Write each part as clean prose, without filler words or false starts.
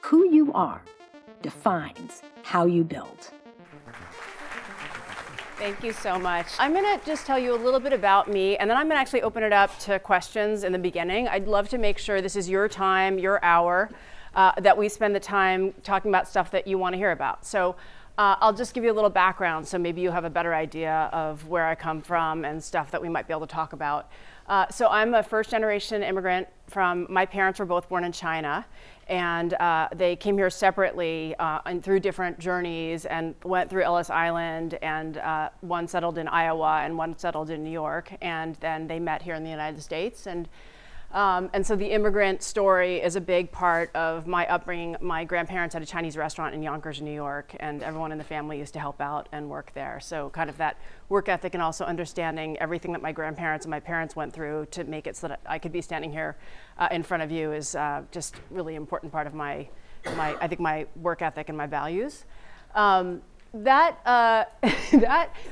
Who you are defines how you build. Thank you so much. I'm going to just tell you a little bit about me, and then I'm going to actually open it up to questions in the beginning. I'd love to make sure this is your time, your hour, that we spend the time talking about stuff that you want to hear about. So I'll just give you a little background, so maybe you have a better idea of where I come from and stuff that we might be able to talk about. So I'm a first-generation immigrant my parents were both born in China, and they came here separately and through different journeys and went through Ellis Island, and one settled in Iowa and one settled in New York, and then they met here in the United States. And so the immigrant story is a big part of my upbringing. My grandparents had a Chinese restaurant in Yonkers, New York, and everyone in the family used to help out and work there. So kind of that work ethic and also understanding everything that my grandparents and my parents went through to make it so that I could be standing here in front of you is just really important part of my I think my work ethic and my values. That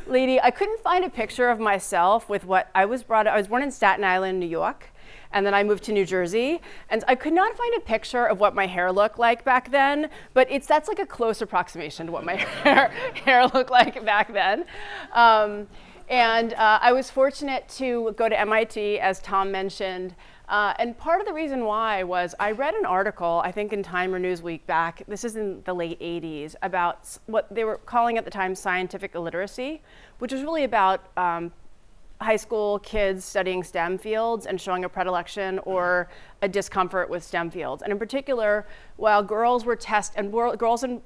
lady, I couldn't find a picture of myself with what I was born in Staten Island, New York. And then I moved to New Jersey, and I could not find a picture of what my hair looked like back then, but that's like a close approximation to what my hair looked like back then. And I was fortunate to go to MIT, as Tom mentioned, and part of the reason why was I read an article, I think in Time or Newsweek back, this is in the late 80s, about what they were calling at the time scientific illiteracy, which was really about high school kids studying STEM fields and showing a predilection or a discomfort with STEM fields. And in particular, while girls and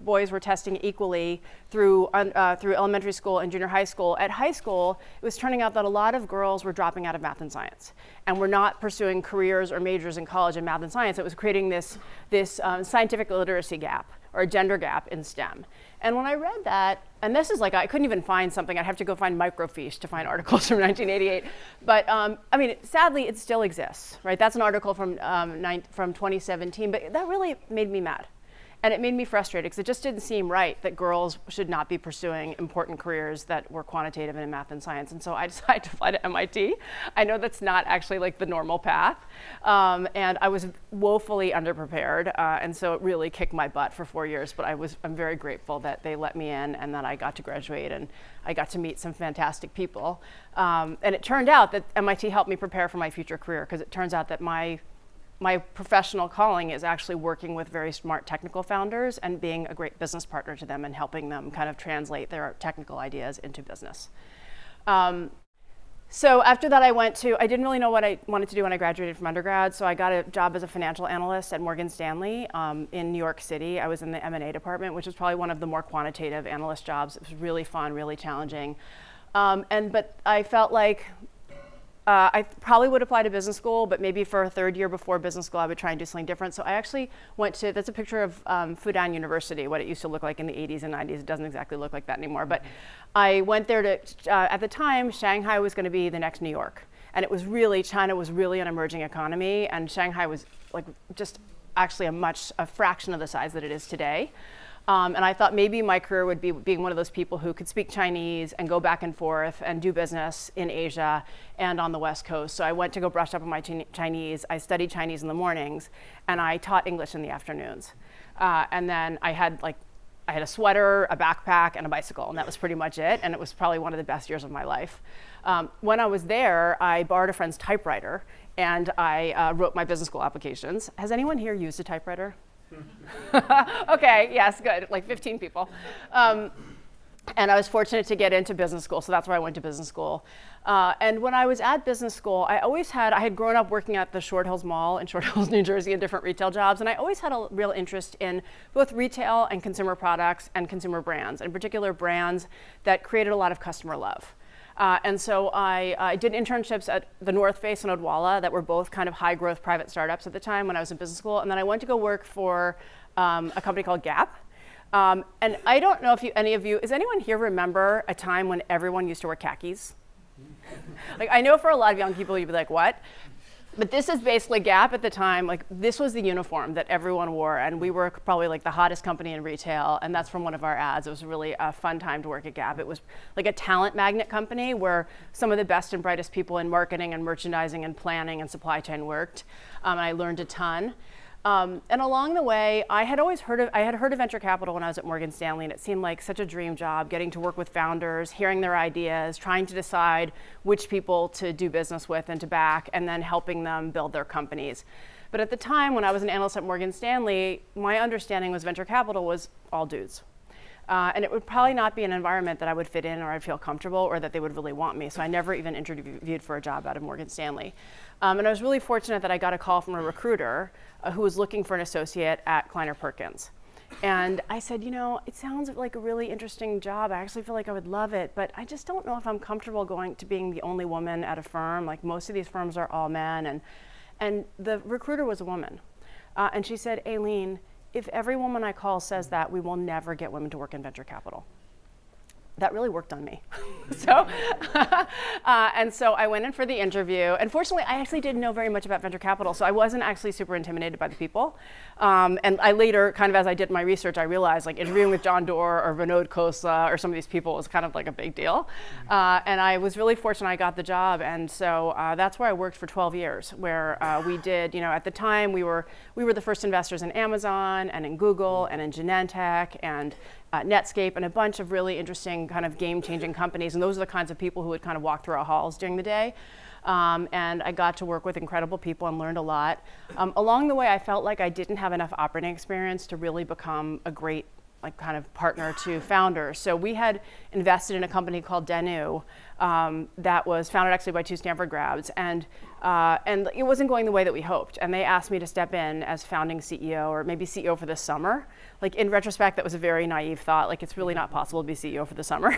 boys were testing equally through elementary school and junior high school, at high school, it was turning out that a lot of girls were dropping out of math and science and were not pursuing careers or majors in college in math and science. It was creating this scientific literacy gap or a gender gap in STEM. And when I read that, and this is like, I couldn't even find something, I'd have to go find microfiche to find articles from 1988. But I mean, sadly, it still exists, right? That's an article from 2017, but that really made me mad. And it made me frustrated because it just didn't seem right that girls should not be pursuing important careers that were quantitative in math and science. And so I decided to fly to MIT. I know that's not actually like the normal path. And I was woefully underprepared. And so it really kicked my butt for 4 years. But I'm very grateful that they let me in and that I got to graduate and I got to meet some fantastic people. And it turned out that MIT helped me prepare for my future career, because it turns out that my professional calling is actually working with very smart technical founders and being a great business partner to them and helping them kind of translate their technical ideas into business. So after that, I didn't really know what I wanted to do when I graduated from undergrad, so I got a job as a financial analyst at Morgan Stanley in New York City. I was in the M&A department, which was probably one of the more quantitative analyst jobs. It was really fun, really challenging. But I felt like I probably would apply to business school, but maybe for a third year before business school, I would try and do something different. So I actually that's a picture of Fudan University, what it used to look like in the 80s and 90s. It doesn't exactly look like that anymore. But I went there at the time, Shanghai was going to be the next New York. And China was really an emerging economy, and Shanghai was like just actually a fraction of the size that it is today. And I thought maybe my career would be being one of those people who could speak Chinese and go back and forth and do business in Asia and on the West Coast. So I went to go brush up on my Chinese. I studied Chinese in the mornings, and I taught English in the afternoons. And then I had a sweater, a backpack, and a bicycle, and that was pretty much it. And it was probably one of the best years of my life. When I was there, I borrowed a friend's typewriter, and I wrote my business school applications. Has anyone here used a typewriter? Okay, yes, good, like 15 people. And I was fortunate to get into business school, so that's where I went to business school. And when I was at business school, I had grown up working at the Short Hills Mall in Short Hills, New Jersey, in different retail jobs, and I always had a real interest in both retail and consumer products and consumer brands, in particular brands that created a lot of customer love. And so I did internships at the North Face and Odwalla that were both kind of high growth private startups at the time when I was in business school. And then I went to go work for a company called Gap. And I don't know if any of you, does anyone here remember a time when everyone used to wear khakis? Like, I know for a lot of young people, you'd be like, what? But this is basically Gap at the time. Like, this was the uniform that everyone wore, and we were probably like the hottest company in retail, and that's from one of our ads. It was really a fun time to work at Gap. It was like a talent magnet company where some of the best and brightest people in marketing and merchandising and planning and supply chain worked, and I learned a ton. And along the way, I had heard of venture capital when I was at Morgan Stanley, and it seemed like such a dream job, getting to work with founders, hearing their ideas, trying to decide which people to do business with and to back, and then helping them build their companies. But at the time, when I was an analyst at Morgan Stanley, my understanding was venture capital was all dudes. And it would probably not be an environment that I would fit in or I'd feel comfortable or that they would really want me. So I never even interviewed for a job out of Morgan Stanley. And I was really fortunate that I got a call from a recruiter who was looking for an associate at Kleiner Perkins. And I said, it sounds like a really interesting job. I actually feel like I would love it, but I just don't know if I'm comfortable going to being the only woman at a firm. Like most of these firms are all men. And the recruiter was a woman. And she said, Aileen, if every woman I call says that, we will never get women to work in venture capital. That really worked on me. And so I went in for the interview. And fortunately, I actually didn't know very much about venture capital, so I wasn't actually super intimidated by the people. And I later, kind of as I did my research, I realized like interviewing with John Doerr or Vinod Khosla or some of these people was kind of like a big deal. And I was really fortunate I got the job. And so that's where I worked for 12 years, where we did, at the time we were the first investors in Amazon and in Google and in Genentech and Netscape and a bunch of really interesting kind of game-changing companies. And those are the kinds of people who would kind of walk through our halls during the day. And I got to work with incredible people and learned a lot. Along the way, I felt like I didn't have enough operating experience to really become a great kind of partner to founders. So we had invested in a company called Denu that was founded actually by 2 Stanford grads. And it wasn't going the way that we hoped. And they asked me to step in as founding CEO or maybe CEO for the summer. Like in retrospect, that was a very naive thought. Like it's really not possible to be CEO for the summer.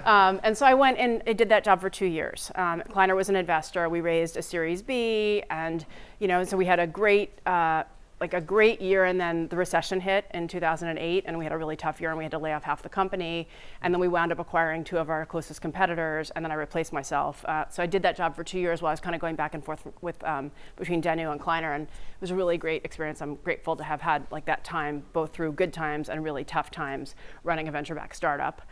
And so I went and I did that job for 2 years. Kleiner was an investor. We raised a Series B, and so we had a great year, and then the recession hit in 2008, and we had a really tough year, and we had to lay off half the company, and then we wound up acquiring 2 of our closest competitors, and then I replaced myself. So I did that job for 2 years while I was kind of going back and forth with between Denu and Kleiner, and it was a really great experience. I'm grateful to have had like that time, both through good times and really tough times, running a venture-backed startup.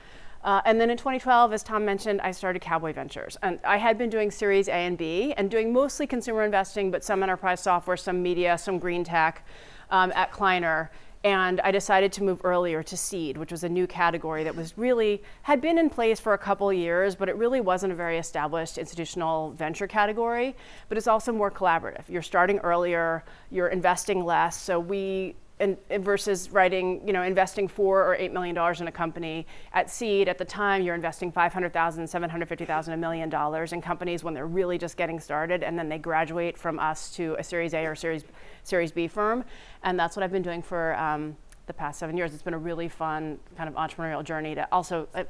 And then in 2012, as Tom mentioned, I started Cowboy Ventures. And I had been doing Series A and B and doing mostly consumer investing, but some enterprise software, some media, some green tech at Kleiner. And I decided to move earlier to seed, which was a new category that had been in place for a couple of years, but it really wasn't a very established institutional venture category. But it's also more collaborative. You're starting earlier, you're investing less. So versus investing $4 or $8 million in a company at seed, at the time you're investing $500,000, $750,000, $1 million in companies when they're really just getting started, and then they graduate from us to a Series A or Series B firm, and that's what I've been doing for the past 7 years. It's been a really fun kind of entrepreneurial journey.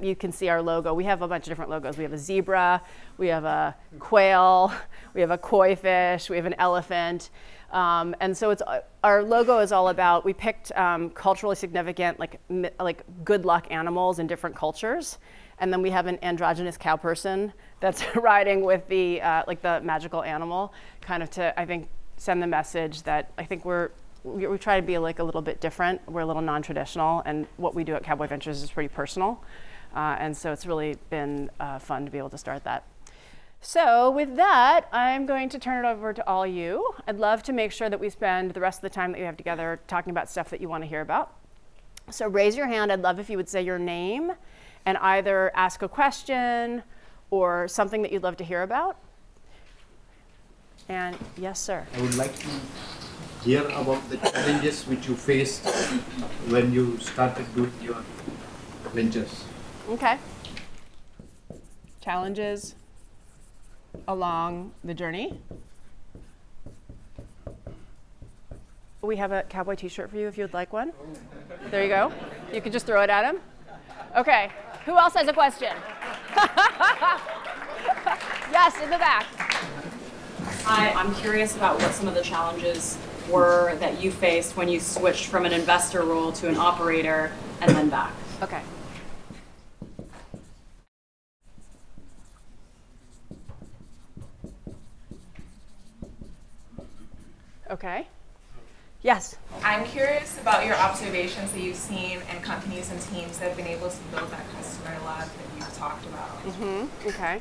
You can see our logo. We have a bunch of different logos. We have a zebra, we have a quail, we have a koi fish, we have an elephant. And so our logo is all about, we picked culturally significant, like good luck animals in different cultures. And then we have an androgynous cow person that's riding with the magical animal, kind of to, I think, send the message that I think we try to be like a little bit different. We're a little non-traditional, and what we do at Cowboy Ventures is pretty personal. And so it's really been fun to be able to start that. So with that, I'm going to turn it over to all you. I'd love to make sure that we spend the rest of the time that we have together talking about stuff that you want to hear about. So raise your hand. I'd love if you would say your name and either ask a question or something that you'd love to hear about. And yes, sir. I would like to hear about the challenges which you faced when you started doing your ventures. Okay. Challenges along the journey. We have a cowboy t-shirt for you if you would like one. There you go. You can just throw it at him. Okay. Who else has a question? Yes, in the back. Hi, I'm curious about what some of the challenges were that you faced when you switched from an investor role to an operator and then back. Okay. Okay. Yes. I'm curious about your observations that you've seen in companies and teams that have been able to build that customer lab that you've talked about. Mm-hmm. Okay.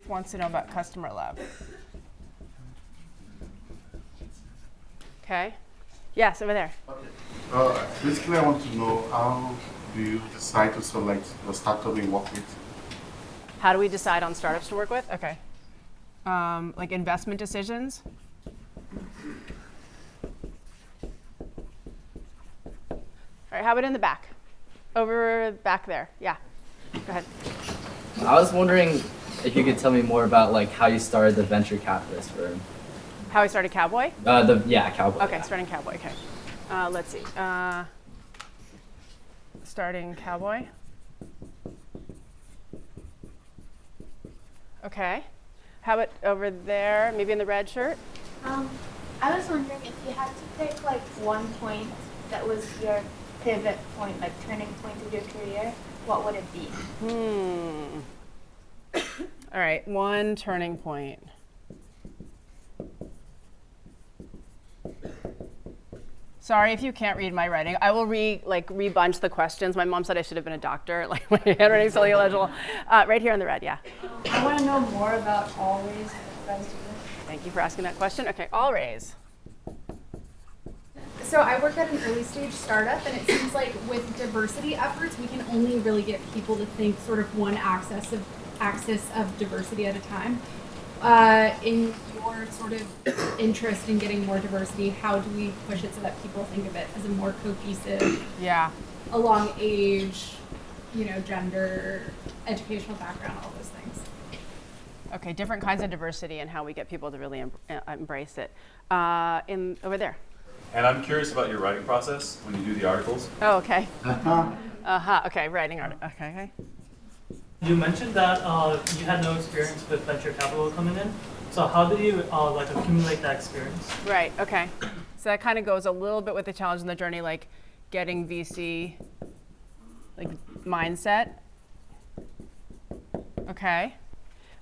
Wants to know about customer lab. Okay. Yes, over there. Basically, I want to know how do you decide to select the startup you work with? How do we decide on startups to work with? Okay. Like investment decisions? All right, how about in the back? Over back there, yeah. Go ahead. I was wondering if you could tell me more about like how you started the venture capitalist firm. How I started Cowboy? Cowboy. Okay, Yeah. starting Cowboy, okay. Let's see. Starting Cowboy. Okay. How about over there, maybe in the red shirt? I was wondering if you had to pick like one point that was your pivot point, like turning point of your career, what would it be? All right, one turning point. Sorry if you can't read my writing. I will rebunch the questions. My mom said I should have been a doctor. Like my handwriting's so illegible. Right here in the red, yeah. I want to know more about Always. Thank you for asking that question. Okay, all raise. So I work at an early stage startup, and it seems like with diversity efforts, we can only really get people to think sort of one axis of diversity at a time. In your sort of interest in getting more diversity, how do we push it so that people think of it as a more cohesive, along age, gender, educational background, all those things? Okay, different kinds of diversity and how we get people to really embrace it. Over there. And I'm curious about your writing process when you do the articles. Oh, okay. Okay, writing article. Okay. You mentioned that you had no experience with venture capital coming in. So how did you accumulate that experience? Right. Okay. So that kind of goes a little bit with the challenge in the journey, like getting VC, mindset. Okay.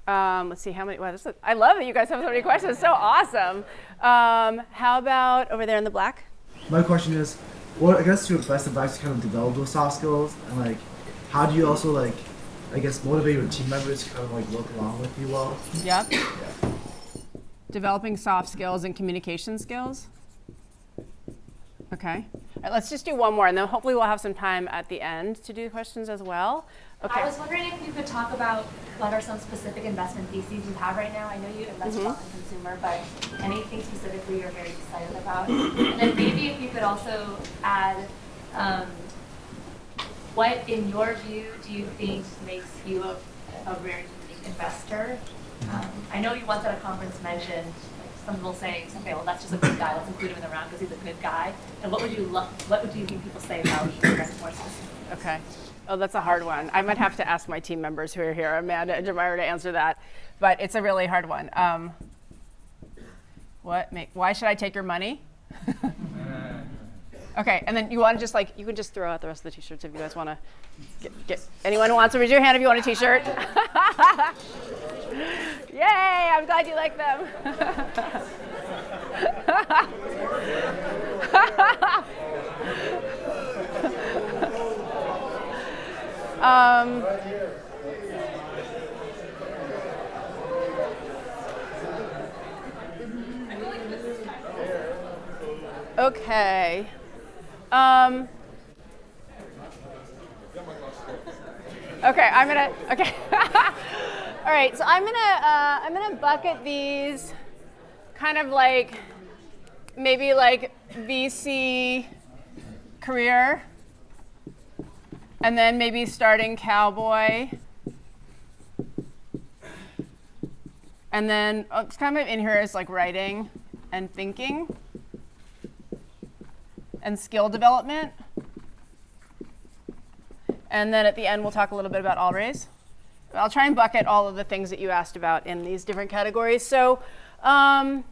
Let's see how many. Wow, I love that you guys have so many questions. So awesome. How about over there in the black? My question is, what I guess your best advice to kind of develop those soft skills, and how do you also motivate your team members to kind of work along with you well? Yep. Yeah. Developing soft skills and communication skills. Okay. All right, let's just do one more, and then hopefully we'll have some time at the end to do questions as well. Okay. I was wondering if you could talk about what are some specific investment theses you have right now. I know you invest a lot in consumer, but anything specifically you're very excited about? And then maybe if you could also add, what in your view do you think makes you a very unique investor? I know you once at a conference mentioned some people saying, okay, well that's just a good guy, let's include him in the round because he's a good guy. And what would you think people say about you more specifically? Okay. Oh, that's a hard one. I might have to ask my team members who are here, Amanda and Jamira, to answer that. But it's a really hard one. Why should I take your money? Okay, and then you want to just you can just throw out the rest of the t-shirts if you guys want to get anyone who wants to raise your hand if you want a t-shirt. Yay, I'm glad you like them. Okay. Okay, okay. All right, so I'm gonna bucket these kind of maybe VC career, and then maybe starting Cowboy, and then it's kind of in here is writing and thinking and skill development. And then at the end, we'll talk a little bit about Alraise. I'll try and bucket all of the things that you asked about in these different categories. So, my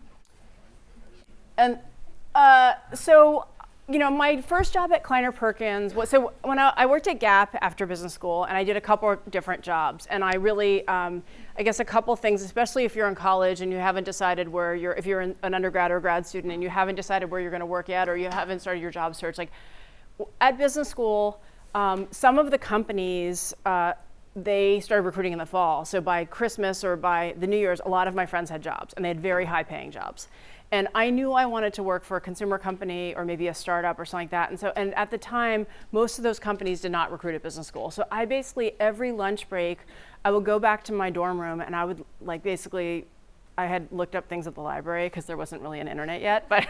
first job at Kleiner Perkins was, so when I worked at Gap after business school, and I did a couple of different jobs. And I really, I guess a couple things, especially if you're in college and you haven't decided if you're an undergrad or grad student and you haven't decided where you're going to work at, or you haven't started your job search, at business school, some of the companies, they started recruiting in the fall. So by Christmas or by the New Year's, a lot of my friends had jobs, and they had very high paying jobs. And I knew I wanted to work for a consumer company or maybe a startup or something like that. And at the time, most of those companies did not recruit at business school. So I basically, every lunch break, I would go back to my dorm room and I would I had looked up things at the library because there wasn't really an internet yet, but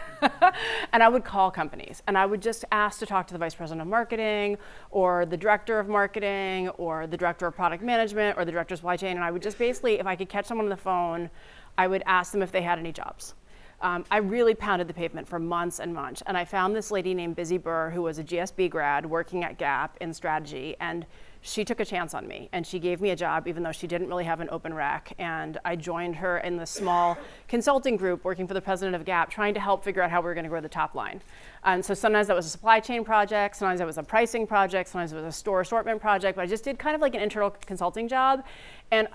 and I would call companies and I would just ask to talk to the vice president of marketing or the director of marketing or the director of product management or the director of supply chain. And I would just basically, if I could catch someone on the phone, I would ask them if they had any jobs. I really pounded the pavement for months and months. And I found this lady named Busy Burr, who was a GSB grad working at Gap in strategy. And she took a chance on me. And she gave me a job, even though she didn't really have an open rec. And I joined her in this small consulting group working for the president of Gap, trying to help figure out how we were going to grow the top line. And so sometimes that was a supply chain project. Sometimes that was a pricing project. Sometimes it was a store assortment project. But I just did kind of like an internal consulting job. And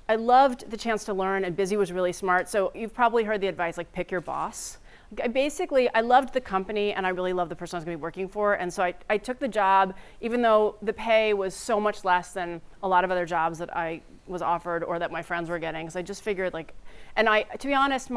I loved the chance to learn, and Busy was really smart. So you've probably heard the advice, like pick your boss. I loved the company and I really loved the person I was gonna be working for. And so I took the job, even though the pay was so much less than a lot of other jobs that I was offered or that my friends were getting. So I just figured to be honest,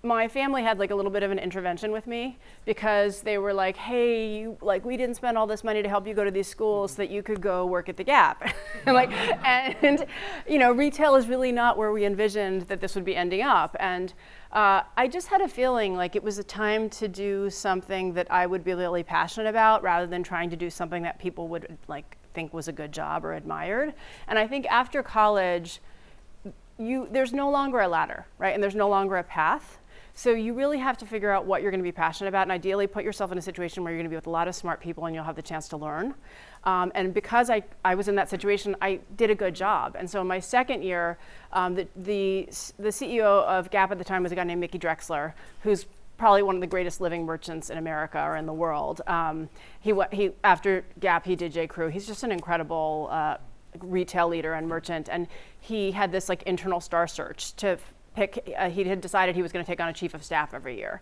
my family had like a little bit of an intervention with me because they were like, hey, we didn't spend all this money to help you go to these schools so that you could go work at the Gap. and retail is really not where we envisioned that this would be ending up. And I just had a feeling like it was a time to do something that I would be really passionate about rather than trying to do something that people would think was a good job or admired. And I think after college, there's no longer a ladder, right? And there's no longer a path. So you really have to figure out what you're going to be passionate about and ideally put yourself in a situation where you're going to be with a lot of smart people and you'll have the chance to learn. And because I was in that situation, I did a good job. And so in my second year, the CEO of Gap at the time was a guy named Mickey Drexler, who's probably one of the greatest living merchants in America or in the world. He after Gap, he did J. Crew. He's just an incredible retail leader and merchant. And he had this internal star search to pick. He had decided he was going to take on a chief of staff every year.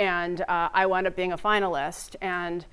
And I wound up being a finalist. And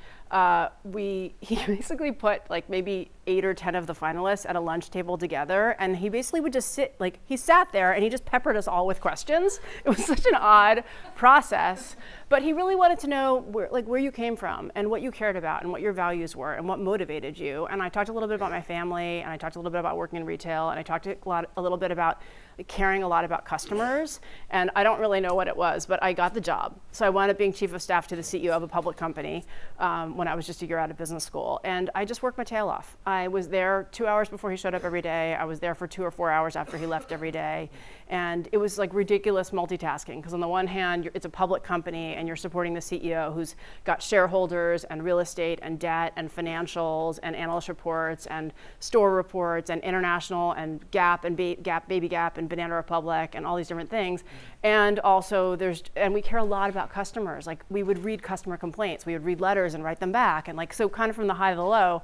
he basically put maybe 8 or 10 of the finalists at a lunch table together. And he basically would just sit, he sat there and he just peppered us all with questions. It was such an odd process. But he really wanted to know where you came from and what you cared about and what your values were and what motivated you. And I talked a little bit about my family and I talked a little bit about working in retail and I talked a little bit about caring a lot about customers. And I don't really know what it was, but I got the job. So I wound up being chief of staff to the CEO of a public company when I was just a year out of business school. And I just worked my tail off. I was there 2 hours before he showed up every day. I was there for 2 or 4 hours after he left every day. And it was ridiculous multitasking because on the one hand, it's a public company and you're supporting the CEO who's got shareholders and real estate and debt and financials and analyst reports and store reports and international and Gap and Baby Gap and Banana Republic and all these different things. And also we care a lot about customers. We would read customer complaints. We would read letters and write them back. And so kind of from the high to the low,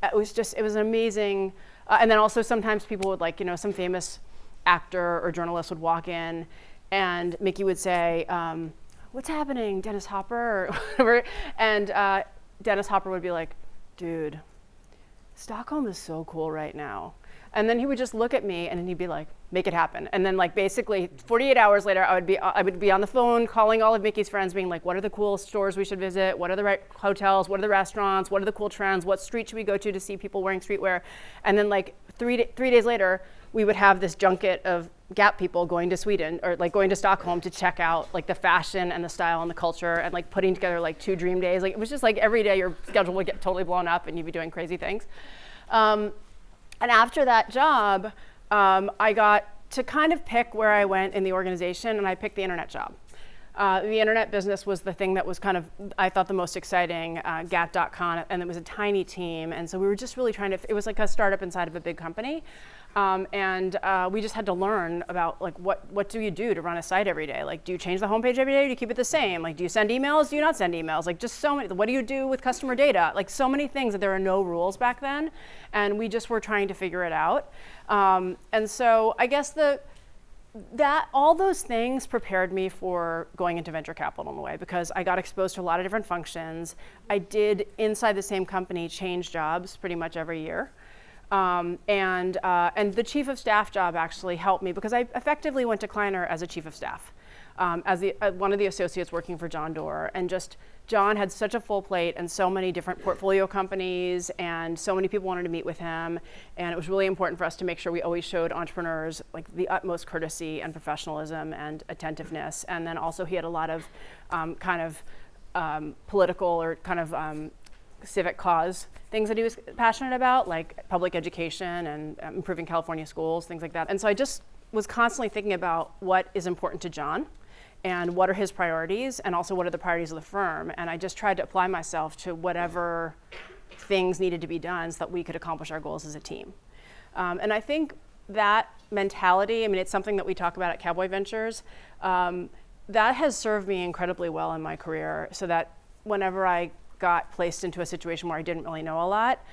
it was an amazing, and then also sometimes people would some famous actor or journalist would walk in and Mickey would say, what's happening, Dennis Hopper, or whatever. And Dennis Hopper would be like, dude, Stockholm is so cool right now. And then he would just look at me and he'd be like, make it happen. And then basically 48 hours later, I would be on the phone calling all of Mickey's friends being like, what are the cool stores we should visit? What are the right hotels? What are the restaurants? What are the cool trends? What street should we go to see people wearing streetwear? And then 3 days later, we would have this junket of Gap people going to Sweden or going to Stockholm to check out the fashion and the style and the culture and putting together 2 dream days. It was just every day your schedule would get totally blown up and you'd be doing crazy things. And after that job, I got to kind of pick where I went in the organization, and I picked the internet job. The internet business was the thing that was kind of, I thought, the most exciting, Gap.com, and it was a tiny team. And so we were just really it was like a startup inside of a big company. And we just had to learn about what do you do to run a site every day? Do you change the homepage every day? Do you keep it the same? Do you send emails? Do you not send emails? Just so many. What do you do with customer data? So many things that there are no rules back then, and we just were trying to figure it out. And so I guess all those things prepared me for going into venture capital in a way because I got exposed to a lot of different functions. I did inside the same company change jobs pretty much every year. And the chief of staff job actually helped me because I effectively went to Kleiner as a chief of staff, as one of the associates working for John Doerr. And just John had such a full plate and so many different portfolio companies, and so many people wanted to meet with him. And it was really important for us to make sure we always showed entrepreneurs like the utmost courtesy and professionalism and attentiveness. And then also he had a lot of political or kind of civic cause things that he was passionate about, like public education and improving California schools, things like that. And so I just was constantly thinking about what is important to John and what are his priorities and also what are the priorities of the firm. And I just tried to apply myself to whatever things needed to be done so that we could accomplish our goals as a team. And I think that mentality, I mean, it's something that we talk about at Cowboy Ventures, that has served me incredibly well in my career, so that whenever I got placed into a situation where I didn't really know a lot,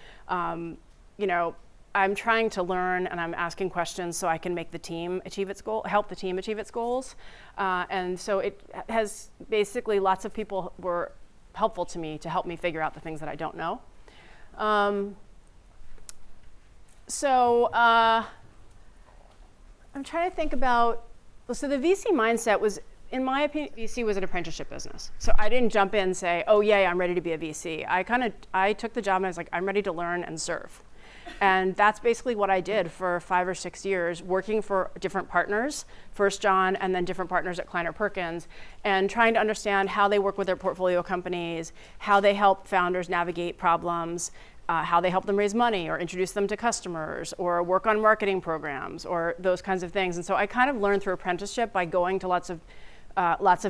I'm trying to learn and I'm asking questions so I can make the team achieve its goal, help the team achieve its goals. And so it has basically lots of people were helpful to me to help me figure out the things that I don't know. I'm trying to think about, so the VC mindset was, in my opinion, VC was an apprenticeship business. So I didn't jump in and say, oh yay, I'm ready to be a VC. I took the job and I was like, I'm ready to learn and serve. And that's basically what I did for 5 or 6 years, working for different partners, first John and then different partners at Kleiner Perkins, and trying to understand how they work with their portfolio companies, how they help founders navigate problems, how they help them raise money or introduce them to customers or work on marketing programs or those kinds of things. And so I kind of learned through apprenticeship by going to lots of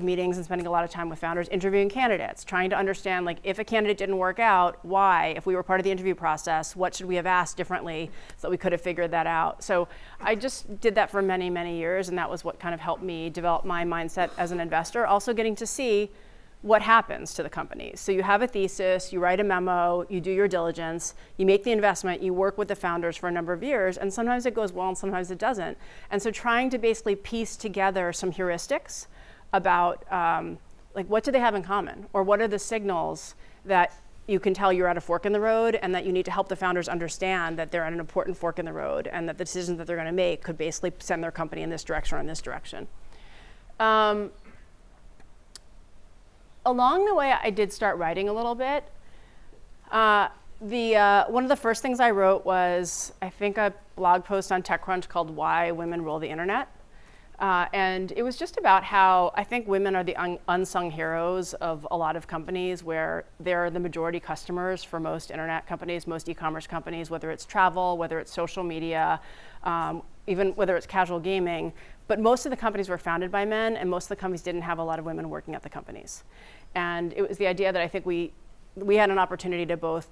meetings and spending a lot of time with founders, interviewing candidates, trying to understand, like, if a candidate didn't work out, why? If we were part of the interview process, what should we have asked differently so that we could have figured that out? So I just did that for many, many years, and that was what kind of helped me develop my mindset as an investor, also getting to see what happens to the companies. So you have a thesis, you write a memo, you do your diligence, you make the investment, you work with the founders for a number of years, and sometimes it goes well and sometimes it doesn't. And so trying to basically piece together some heuristics about like, what do they have in common? Or what are the signals that you can tell you're at a fork in the road and that you need to help the founders understand that they're at an important fork in the road and that the decisions that they're gonna make could basically send their company in this direction or in this direction. Along the way, I did start writing a little bit. One of the first things I wrote was, I think, a blog post on TechCrunch called Why Women Rule the Internet. And it was just about how I think women are the unsung heroes of a lot of companies, where they're the majority customers for most internet companies, most e-commerce companies, whether it's travel, whether it's social media, even whether it's casual gaming. But most of the companies were founded by men, and most of the companies didn't have a lot of women working at the companies. And it was the idea that I think we had an opportunity to both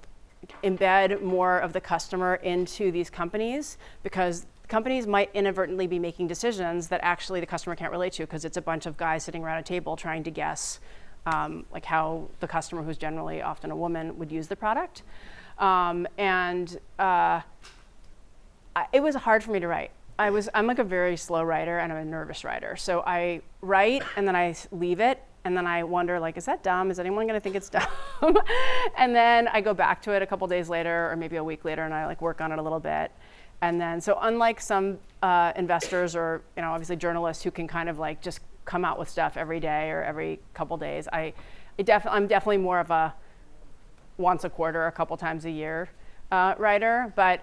embed more of the customer into these companies, because companies might inadvertently be making decisions that actually the customer can't relate to, because it's a bunch of guys sitting around a table trying to guess like how the customer, who's generally often a woman, would use the product. It was hard for me to write. I'm like a very slow writer and I'm a nervous writer. So I write and then I leave it, and then I wonder, like, is that dumb? Is anyone gonna think it's dumb? And then I go back to it a couple days later or maybe a week later and I like work on it a little bit. And then, so unlike some investors or, obviously journalists who can kind of like just come out with stuff every day or every couple days, I'm definitely more of a once a quarter, a couple times a year writer. But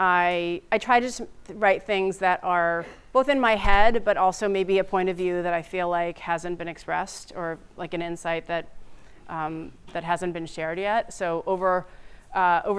I try to just write things that are both in my head, but also maybe a point of view that I feel like hasn't been expressed, or like an insight that that hasn't been shared yet. So over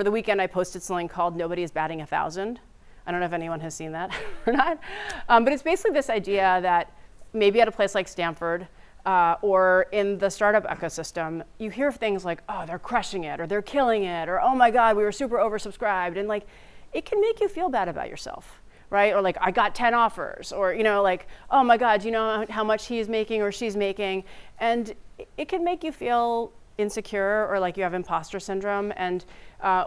the weekend, I posted something called "Nobody is Batting 1,000." I don't know if anyone has seen that or not, but it's basically this idea that maybe at a place like Stanford or in the startup ecosystem, you hear things like, "Oh, they're crushing it," or "They're killing it," or "Oh my God, we were super oversubscribed," and like, it can make you feel bad about yourself, right? Or like, "I got 10 offers," or like, "Oh my God, do you know how much he's making or she's making?" And it can make you feel insecure, or like you have imposter syndrome. And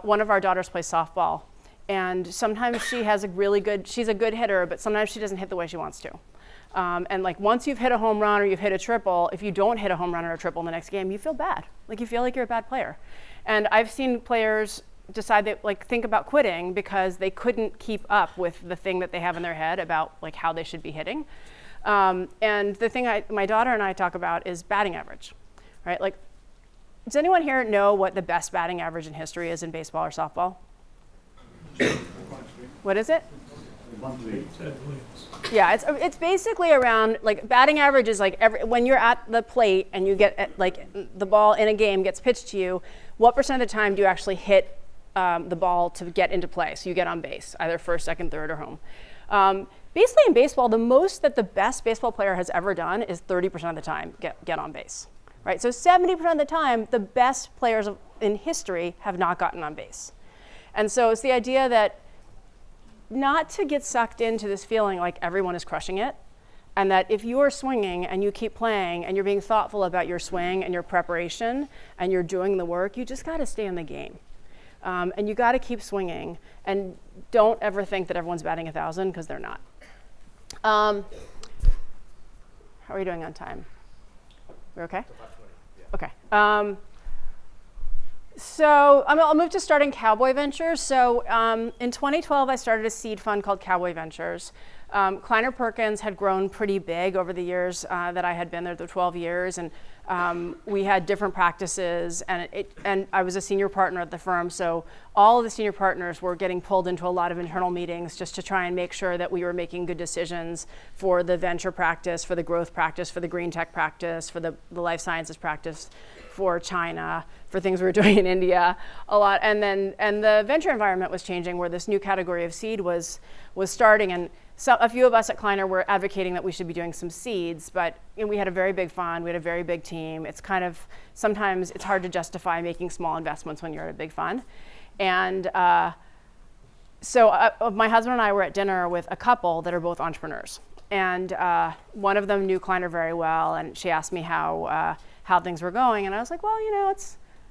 one of our daughters plays softball, and sometimes she's a good hitter, but sometimes she doesn't hit the way she wants to. And like, once you've hit a home run or you've hit a triple, if you don't hit a home run or a triple in the next game, you feel bad. Like, you feel like you're a bad player. And I've seen players decide that think about quitting because they couldn't keep up with the thing that they have in their head about how they should be hitting. And the thing my daughter and I talk about is batting average, right? Does anyone here know what the best batting average in history is in baseball or softball? What is it? Yeah, it's basically around batting average is when you're at the plate and you get the ball in a game gets pitched to you, what percent of the time do you actually hit the ball to get into play? So you get on base, either first, second, third, or home. Basically in baseball, the most that the best baseball player has ever done is 30% of the time get on base, right? So 70% of the time, the best players in history have not gotten on base. And so it's the idea that not to get sucked into this feeling like everyone is crushing it, and that if you're swinging and you keep playing and you're being thoughtful about your swing and your preparation and you're doing the work, you just got to stay in the game. And you got to keep swinging, and don't ever think that everyone's batting 1,000 because they're not. How are we doing on time? We're okay? Okay. So I'll move to starting Cowboy Ventures. So in 2012, I started a seed fund called Cowboy Ventures. Kleiner Perkins had grown pretty big over the years that I had been there, the 12 years, and we had different practices, and I was a senior partner at the firm, so all of the senior partners were getting pulled into a lot of internal meetings just to try and make sure that we were making good decisions for the venture practice, for the growth practice, for the green tech practice, for the life sciences practice, for China, for things we were doing in India, a lot. And the venture environment was changing where this new category of seed was starting, and a few of us at Kleiner were advocating that we should be doing some seeds, but we had a very big fund, we had a very big team. It's sometimes it's hard to justify making small investments when you're at a big fund. And so my husband and I were at dinner with a couple that are both entrepreneurs. And one of them knew Kleiner very well, and she asked me how things were going. And I was like, well,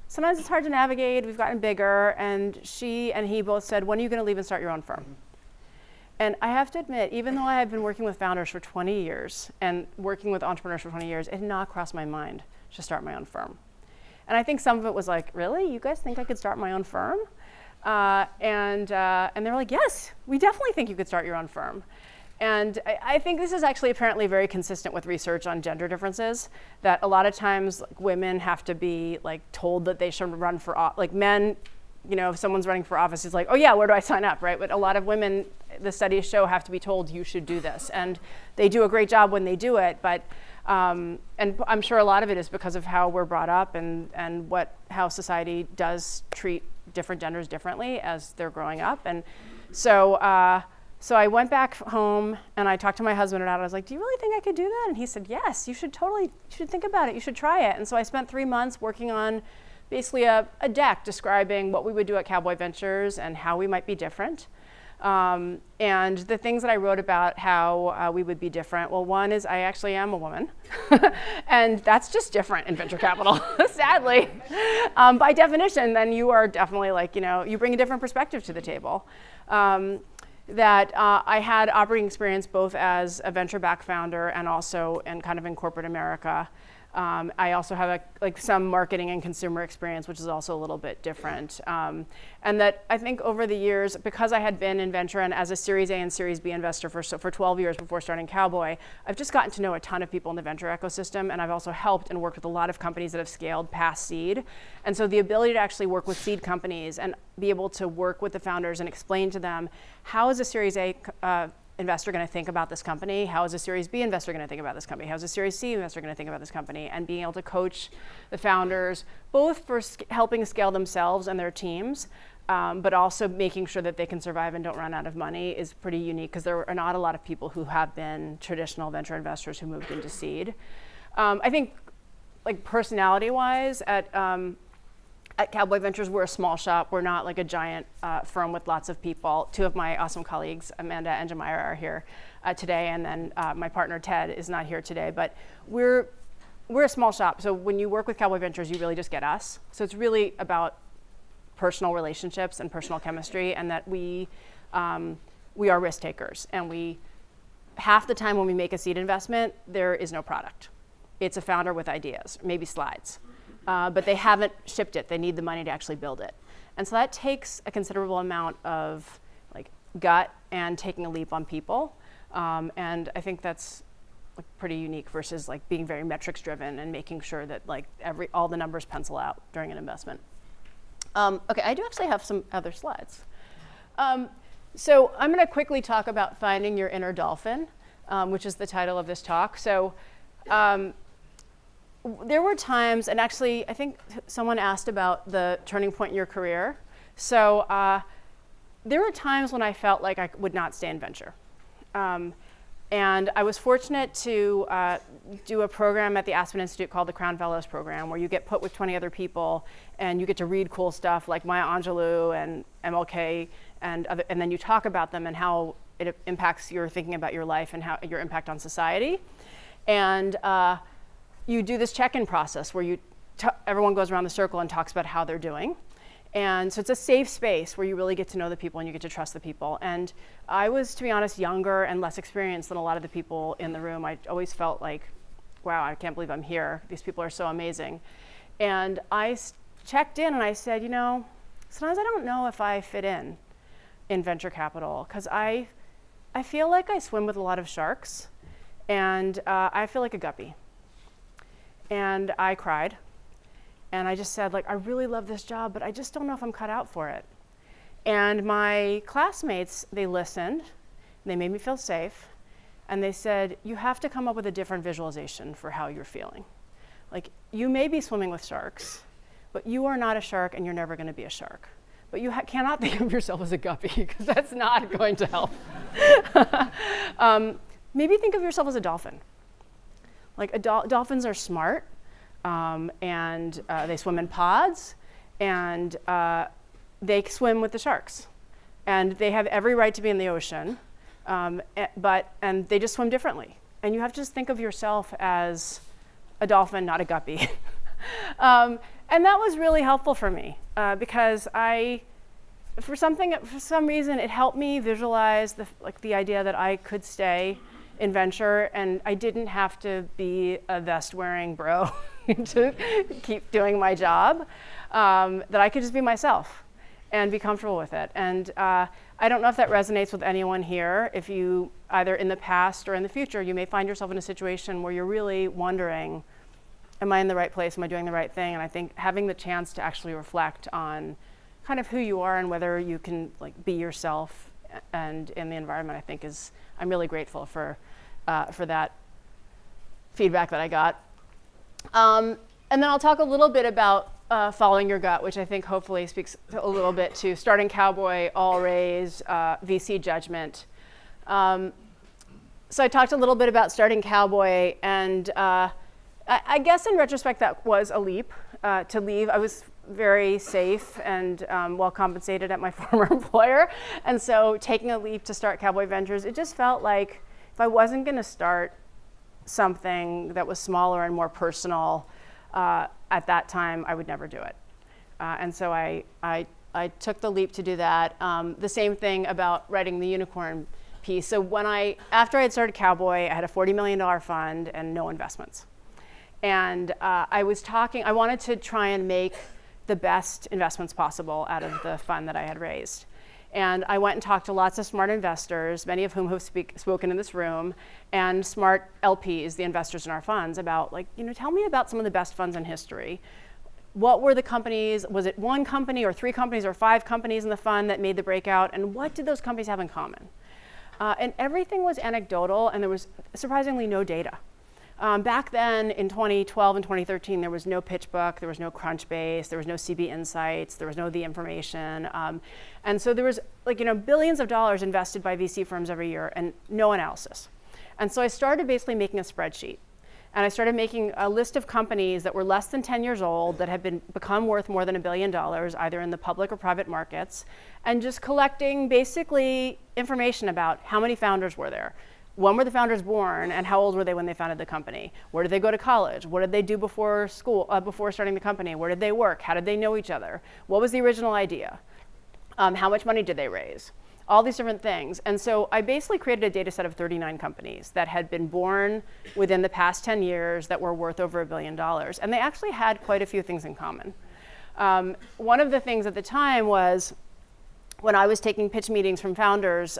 sometimes it's hard to navigate. We've gotten bigger. And she and he both said, when are you going to leave and start your own firm? And I have to admit, even though I had been working with founders for 20 years and working with entrepreneurs for 20 years, it had not crossed my mind to start my own firm. And I think some of it was like, really? You guys think I could start my own firm? And they're like, yes, we definitely think you could start your own firm. And I think this is actually apparently very consistent with research on gender differences, that a lot of times women have to be told that they should run for, men, if someone's running for office, it's like, oh yeah, where do I sign up, right? But a lot of women, the studies show, have to be told you should do this. And they do a great job when they do it, but, and I'm sure a lot of it is because of how we're brought up and how society does treat different genders differently as they're growing up. And so I went back home and I talked to my husband about it. I was like, do you really think I could do that? And he said, yes, you should think about it. You should try it. And so I spent 3 months working on basically a deck describing what we would do at Cowboy Ventures and how we might be different. And the things that I wrote about how we would be different, well, one is I actually am a woman. And that's just different in venture capital, sadly. By definition, then you are definitely you bring a different perspective to the table. That I had operating experience both as a venture-backed founder and also in corporate America. I also have some marketing and consumer experience, which is also a little bit different. And that I think over the years, because I had been in venture and as a Series A and Series B investor for 12 years before starting Cowboy, I've just gotten to know a ton of people in the venture ecosystem, and I've also helped and worked with a lot of companies that have scaled past seed. And so the ability to actually work with seed companies and be able to work with the founders and explain to them, how is a Series A investor going to think about this company? How is a Series B investor going to think about this company? How is a Series C investor going to think about this company? And being able to coach the founders, both for helping scale themselves and their teams, but also making sure that they can survive and don't run out of money is pretty unique, because there are not a lot of people who have been traditional venture investors who moved into seed. I think personality-wise, at Cowboy Ventures, we're a small shop. We're not a giant firm with lots of people. Two of my awesome colleagues, Amanda and Jemira, are here today, and then my partner Ted is not here today. But we're a small shop, so when you work with Cowboy Ventures, you really just get us. So it's really about personal relationships and personal chemistry, and that we are risk takers. And half the time when we make a seed investment, there is no product. It's a founder with ideas, maybe slides. But they haven't shipped it. They need the money to actually build it. And so that takes a considerable amount of like gut and taking a leap on people. And I think that's like pretty unique versus like being very metrics driven and making sure that like all the numbers pencil out during an investment. Okay, I do actually have some other slides. So I'm going to quickly talk about finding your inner dolphin, which is the title of this talk. So there were times, and actually I think someone asked about the turning point in your career. So there were times when I felt like I would not stay in venture. And I was fortunate to do a program at the Aspen Institute called the Crown Fellows Program, where you get put with 20 other people and you get to read cool stuff like Maya Angelou and MLK, and then you talk about them and how it impacts your thinking about your life and how your impact on society. And you do this check-in process where everyone goes around the circle and talks about how they're doing. And so it's a safe space where you really get to know the people and you get to trust the people. And I was, to be honest, younger and less experienced than a lot of the people in the room. I always felt like, wow, I can't believe I'm here. These people are so amazing. And I checked in and I said, you know, sometimes I don't know if I fit in venture capital, because I feel like I swim with a lot of sharks, and I feel like a guppy. And I cried. And I just said, like, I really love this job, but I just don't know if I'm cut out for it. And my classmates, they listened, they made me feel safe, and they said, you have to come up with a different visualization for how you're feeling. Like, you may be swimming with sharks, but you are not a shark and you're never going to be a shark. But you cannot think of yourself as a guppy, because that's not going to help. Maybe think of yourself as a dolphin. Like, dolphins are smart. And they swim in pods, and they swim with the sharks. And they have every right to be in the ocean, and they just swim differently. And you have to just think of yourself as a dolphin, not a guppy. And that was really helpful for me, because for some reason, it helped me visualize the idea that I could stay in venture, and I didn't have to be a vest-wearing bro to keep doing my job, that I could just be myself and be comfortable with it. And I don't know if that resonates with anyone here. If you, either in the past or in the future, you may find yourself in a situation where you're really wondering, am I in the right place? Am I doing the right thing? And I think having the chance to actually reflect on kind of who you are and whether you can like be yourself and in the environment, I think I'm really grateful for that feedback that I got. And then I'll talk a little bit about following your gut, which I think hopefully speaks a little bit to starting Cowboy, all raise, VC judgment. So I talked a little bit about starting Cowboy, and I guess in retrospect that was a leap to leave. I was very safe and well compensated at my former employer, and so taking a leap to start Cowboy Ventures, it just felt like if I wasn't going to start something that was smaller and more personal at that time, I would never do it. And so I took the leap to do that. The same thing about writing the unicorn piece. So after I had started Cowboy, I had a $40 million fund and no investments. And I wanted to try and make the best investments possible out of the fund that I had raised. And I went and talked to lots of smart investors, many of whom have spoken in this room, and smart LPs, the investors in our funds, about tell me about some of the best funds in history. What were the companies? Was it one company or 3 companies or 5 companies in the fund that made the breakout? And what did those companies have in common? And everything was anecdotal, and there was surprisingly no data. Back then, in 2012 and 2013, there was no PitchBook, there was no Crunchbase, there was no CB Insights, there was no The Information. And so there was billions of dollars invested by VC firms every year and no analysis. And so I started basically making a spreadsheet. And I started making a list of companies that were less than 10 years old that had become worth more than $1 billion, either in the public or private markets, and just collecting basically information about how many founders were there. When were the founders born, and how old were they when they founded the company? Where did they go to college? What did they do before school, before starting the company? Where did they work? How did they know each other? What was the original idea? How much money did they raise? All these different things. And so I basically created a data set of 39 companies that had been born within the past 10 years that were worth over $1 billion. And they actually had quite a few things in common. One of the things at the time was when I was taking pitch meetings from founders,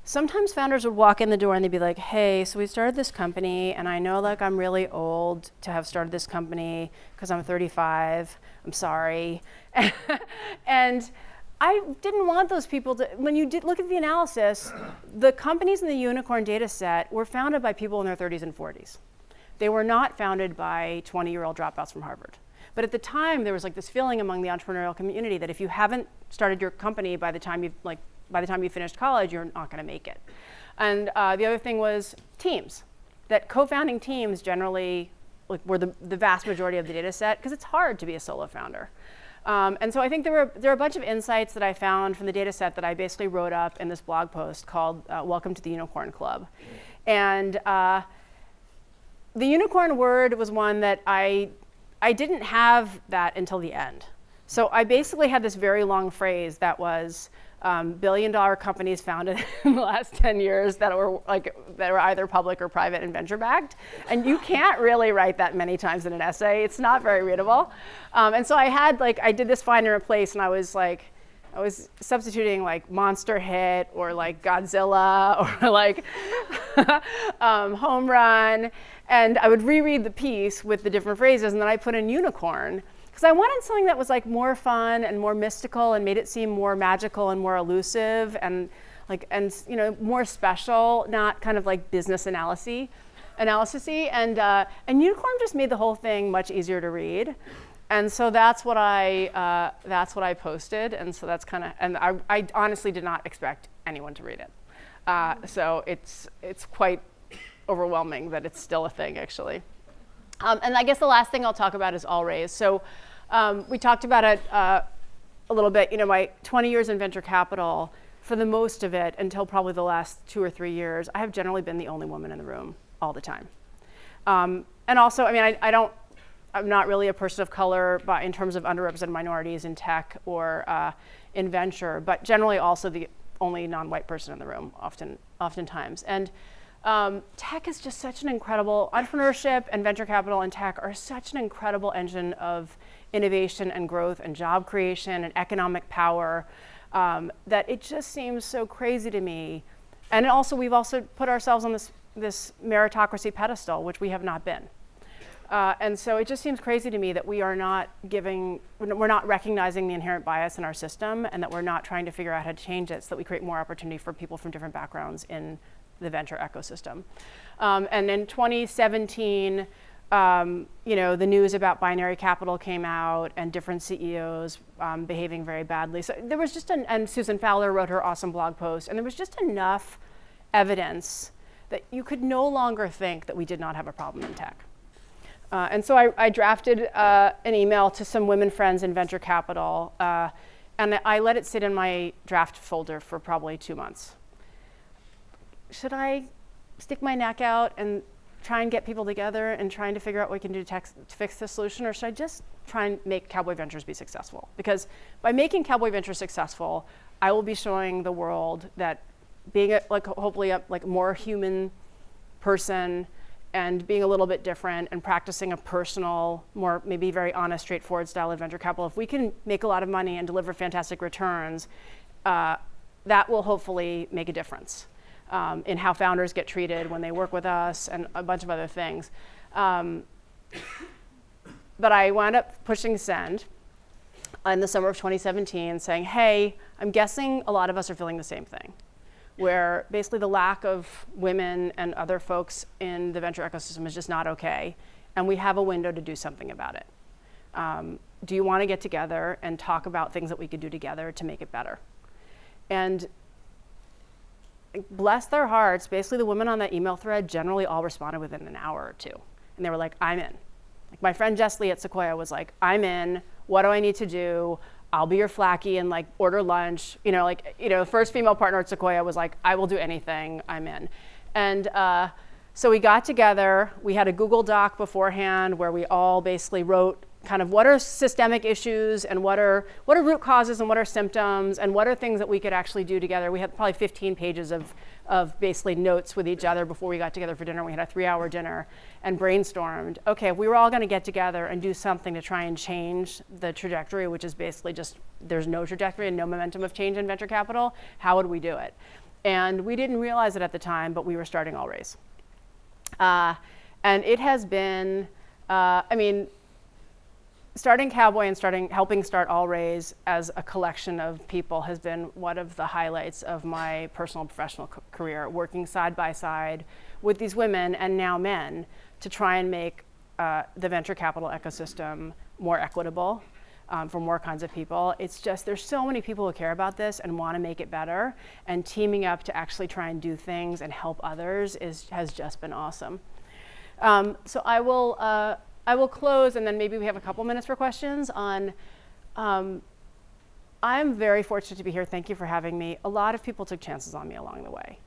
sometimes founders would walk in the door and they'd be like, hey, so we started this company and I know like I'm really old to have started this company because I'm 35, I'm sorry. And I didn't want those people to, when you did look at the analysis, the companies in the unicorn data set were founded by people in their 30s and 40s. They were not founded by 20-year-old dropouts from Harvard. But at the time, there was like this feeling among the entrepreneurial community that if you haven't started your company by the time you finished college, you're not going to make it. And the other thing was teams. That co-founding teams generally were the vast majority of the data set because it's hard to be a solo founder. And so I think there are a bunch of insights that I found from the data set that I basically wrote up in this blog post called Welcome to the Unicorn Club. And the unicorn word was one that I didn't have that until the end. So I basically had this very long phrase that was billion-dollar companies founded in the last 10 years that were either public or private and venture-backed. And you can't really write that many times in an essay. It's not very readable. And so I did this find and replace, and I was substituting like Monster Hit or like Godzilla or like Home Run. And I would reread the piece with the different phrases, and then I put in unicorn. Because I wanted something that was like more fun and more mystical and made it seem more magical and more elusive and more special, not kind of like business analysis-y. And unicorn just made the whole thing much easier to read. And so that's what I posted. And so that's kind of, and I honestly did not expect anyone to read it. So it's quite overwhelming that it's still a thing, actually. And I guess the last thing I'll talk about is all raise. So we talked about it a little bit. My 20 years in venture capital, for the most of it, until probably the last 2 or 3 years, I have generally been the only woman in the room all the time. And also, I'm not really a person of color in terms of underrepresented minorities in tech or in venture, but generally also the only non-white person in the room, oftentimes. And tech is just such an incredible, entrepreneurship and venture capital and tech are such an incredible engine of innovation and growth and job creation and economic power that it just seems so crazy to me. And also, we've also put ourselves on this meritocracy pedestal, which we have not been. And so it just seems crazy to me that we're not recognizing the inherent bias in our system and that we're not trying to figure out how to change it so that we create more opportunity for people from different backgrounds in the venture ecosystem. And in 2017, the news about binary capital came out and different CEOs behaving very badly. So there was just and Susan Fowler wrote her awesome blog post, and there was just enough evidence that you could no longer think that we did not have a problem in tech. And so I drafted an email to some women friends in venture capital, and I let it sit in my draft folder for probably 2 months. Should I stick my neck out and try and get people together and trying to figure out what we can do to fix the solution, or should I just try and make Cowboy Ventures be successful? Because by making Cowboy Ventures successful, I will be showing the world that being hopefully a more human person and being a little bit different and practicing a personal, more maybe very honest, straightforward style of venture capital, if we can make a lot of money and deliver fantastic returns, that will hopefully make a difference in how founders get treated when they work with us and a bunch of other things. But I wound up pushing send in the summer of 2017 saying, hey, I'm guessing a lot of us are feeling the same thing, where basically the lack of women and other folks in the venture ecosystem is just not okay, and we have a window to do something about it. Do you want to get together and talk about things that we could do together to make it better? And bless their hearts, basically the women on that email thread generally all responded within an hour or two. And they were like, I'm in. Like my friend Jess Lee at Sequoia was like, I'm in, what do I need to do? I'll be your flaky and order lunch. The first female partner at Sequoia was like, I will do anything, I'm in. And so we got together, we had a Google Doc beforehand where we all basically wrote kind of what are systemic issues and what are root causes and what are symptoms and what are things that we could actually do together. We had probably 15 pages of basically notes with each other before we got together for dinner. We had a 3-hour dinner and brainstormed, okay, if we were all going to get together and do something to try and change the trajectory, which is basically just there's no trajectory and no momentum of change in venture capital, how would we do it? And we didn't realize it at the time, but we were starting All Raise. And it has been, starting Cowboy and helping start All Raise as a collection of people has been one of the highlights of my personal and professional career, working side by side with these women and now men to try and make the venture capital ecosystem more equitable for more kinds of people. It's just, there's so many people who care about this and want to make it better, and teaming up to actually try and do things and help others has just been awesome. So I will close, and then maybe we have a couple minutes for questions on, I'm very fortunate to be here. Thank you for having me. A lot of people took chances on me along the way.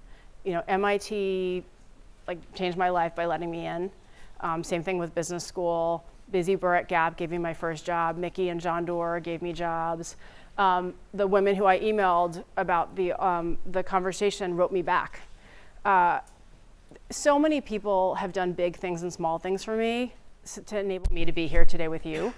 MIT changed my life by letting me in. Same thing with business school. Busy Burr at Gap gave me my first job. Mickey and John Doerr gave me jobs. The women who I emailed about the conversation wrote me back. So many people have done big things and small things for me to enable me to be here today with you.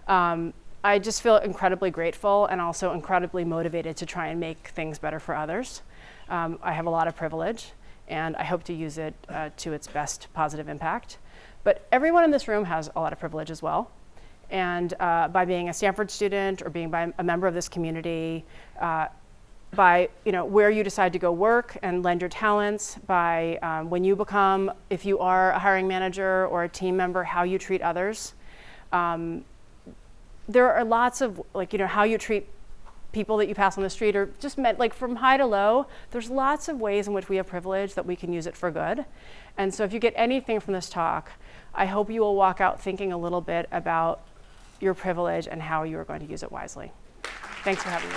I just feel incredibly grateful and also incredibly motivated to try and make things better for others. I have a lot of privilege, and I hope to use it to its best positive impact. But everyone in this room has a lot of privilege as well. And by being a Stanford student or being a member of this community, by where you decide to go work and lend your talents, by when you become, if you are a hiring manager or a team member, how you treat others. There are lots of how you treat people that you pass on the street, or just from high to low. There's lots of ways in which we have privilege that we can use it for good. And so if you get anything from this talk, I hope you will walk out thinking a little bit about your privilege and how you are going to use it wisely. Thanks for having me.